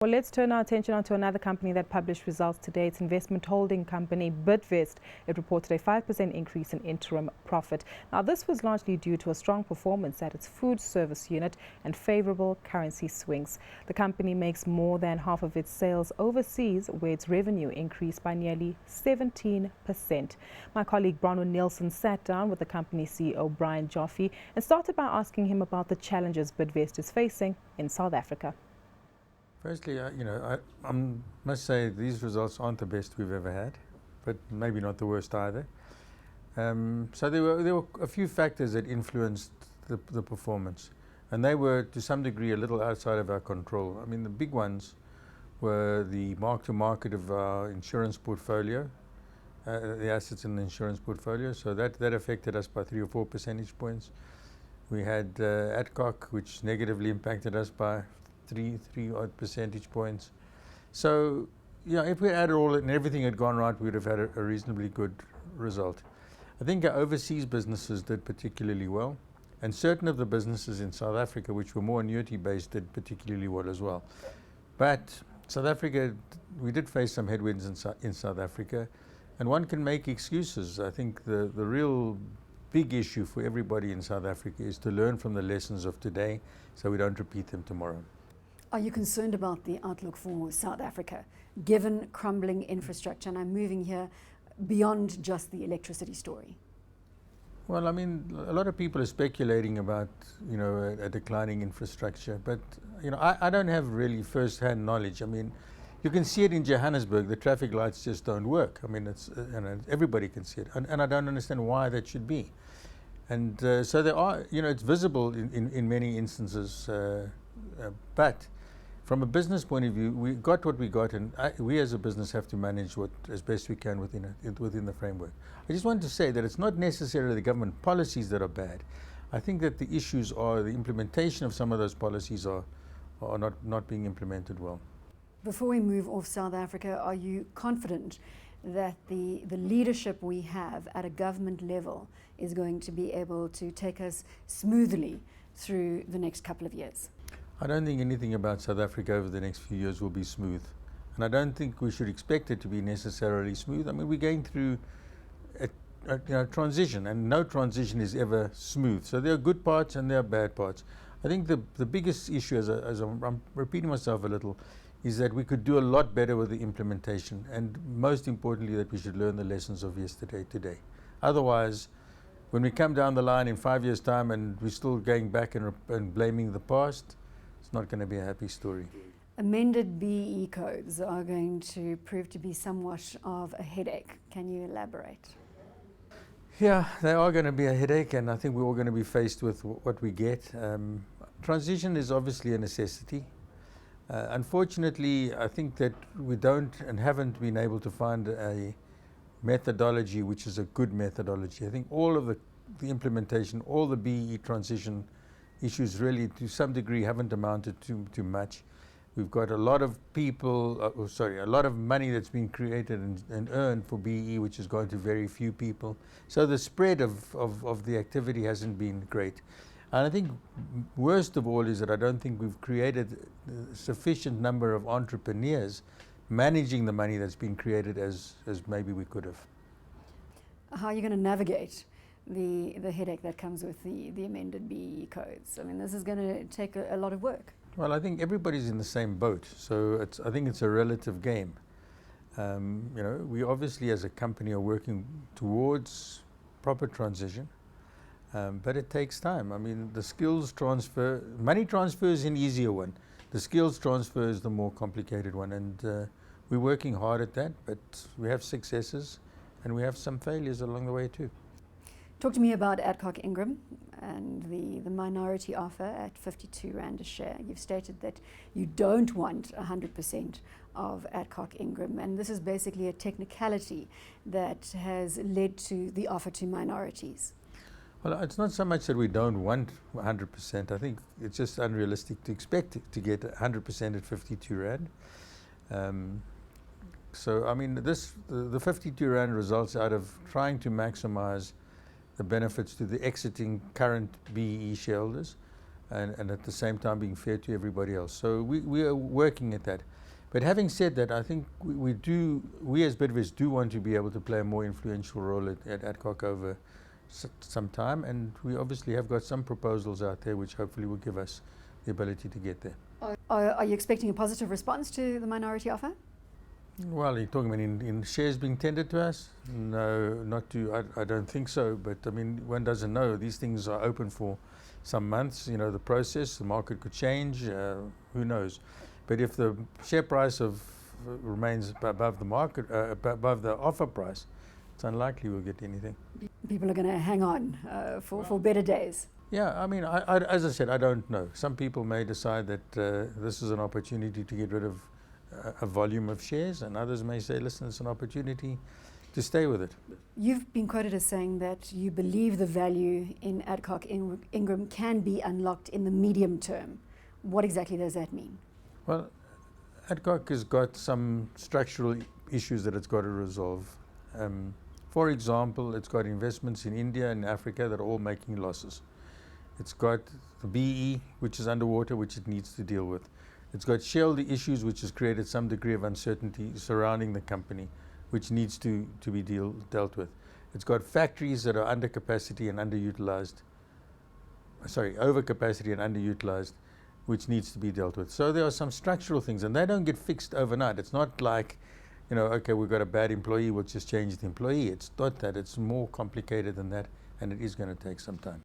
Well, let's turn our attention onto another company that published results today. It's investment holding company Bidvest. It reported a 5% increase in interim profit. Now, this was largely due to a strong performance at its food service unit and favorable currency swings. The company makes more than half of its sales overseas, where its revenue increased by nearly 17%. My colleague Bronwyn Nielsen sat down with the company's CEO, Joffe, and started by asking him about the challenges Bidvest is facing in South Africa. Firstly, I must say these results aren't the best we've ever had, but maybe not the worst either. So there were a few factors that influenced the performance, and they were to some degree a little outside of our control. I mean, the big ones were the mark-to-market of our insurance portfolio, the assets in the insurance portfolio. So that affected us by 3 or 4 percentage points. We had Adcock, which negatively impacted us by 3 odd percentage points. So, if we added all it and everything had gone right, we'd have had a reasonably good result. I think our overseas businesses did particularly well, and certain of the businesses in South Africa, which were more annuity-based, did particularly well as well. But South Africa, we did face some headwinds in South Africa, and one can make excuses. I think the real big issue for everybody in South Africa is to learn from the lessons of today so we don't repeat them tomorrow. Are you concerned about the outlook for South Africa, given crumbling infrastructure? And I'm moving here beyond just the electricity story. Well, I mean, a lot of people are speculating about, a declining infrastructure, but, I don't have really first-hand knowledge. I mean, you can see it in Johannesburg. The traffic lights just don't work. I mean, it's, everybody can see it, and I don't understand why that should be. And so there are, it's visible in many instances, but from a business point of view, we got what we got, and we as a business have to manage what as best we can within the framework. I just want to say that it's not necessarily the government policies that are bad. I think that the issues are the implementation of some of those policies are not being implemented well. Before we move off South Africa, are you confident that the leadership we have at a government level is going to be able to take us smoothly through the next couple of years? I don't think anything about South Africa over the next few years will be smooth. And I don't think we should expect it to be necessarily smooth. I mean, we're going through a transition, and no transition is ever smooth. So there are good parts and there are bad parts. I think the biggest issue, as I'm repeating myself a little, is that we could do a lot better with the implementation, and most importantly that we should learn the lessons of yesterday today. Otherwise, when we come down the line in 5 years' time and we're still going back and blaming the past, it's not going to be a happy story. Amended BEE codes are going to prove to be somewhat of a headache. Can you elaborate? Yeah, they are going to be a headache, and I think we're all going to be faced with what we get. Transition is obviously a necessity. Unfortunately, I think that we don't and haven't been able to find a methodology which is a good methodology. I think all of the implementation, all the BEE transition issues really to some degree haven't amounted to much. We've got a lot of people, a lot of money that's been created and earned for BEE, which has gone to very few people. So the spread of the activity hasn't been great. And I think worst of all is that I don't think we've created a sufficient number of entrepreneurs managing the money that's been created as maybe we could have. How are you going to navigate the headache that comes with the amended BEE codes? I mean, this is going to take a lot of work. Well, I think everybody's in the same boat, so I think it's a relative game. We obviously as a company are working towards proper transition, but it takes time. I mean, the skills transfer, money transfer is an easier one. The skills transfer is the more complicated one, and we're working hard at that, but we have successes and we have some failures along the way too. Talk to me about Adcock Ingram and the minority offer at 52 Rand a share. You've stated that you don't want 100% of Adcock Ingram, and this is basically a technicality that has led to the offer to minorities. Well, it's not so much that we don't want 100%. I think it's just unrealistic to expect to get 100% at 52 Rand. So, I mean, the 52 Rand results out of trying to maximize the benefits to the exiting current BEE shareholders. and at the same time being fair to everybody else. So we are working at that. But having said that, I think we as Bidvest do want to be able to play a more influential role at Adcock over some time, and we obviously have got some proposals out there which hopefully will give us the ability to get there. Are you expecting a positive response to the minority offer? Well, you're talking about in shares being tendered to us? No, I don't think so, but I mean, one doesn't know. These things are open for some months, the process, the market could change, who knows. But if the share price remains above the market, above the offer price, it's unlikely we'll get anything. People are going to hang on for better days. Yeah, I mean, as I said, I don't know. Some people may decide that this is an opportunity to get rid of a volume of shares, and others may say, listen, it's an opportunity to stay with it. You've been quoted as saying that you believe the value in Adcock Ingram can be unlocked in the medium term. What exactly does that mean? Well, Adcock has got some structural issues that it's got to resolve. For example, it's got investments in India and Africa that are all making losses. It's got the BE, which is underwater, which it needs to deal with. It's got shareholder issues, which has created some degree of uncertainty surrounding the company, which needs to be dealt with. It's got factories that are over capacity and underutilized, which needs to be dealt with. So there are some structural things, and they don't get fixed overnight. It's not like, okay, we've got a bad employee, we'll just change the employee. It's not that. It's more complicated than that, and it is going to take some time.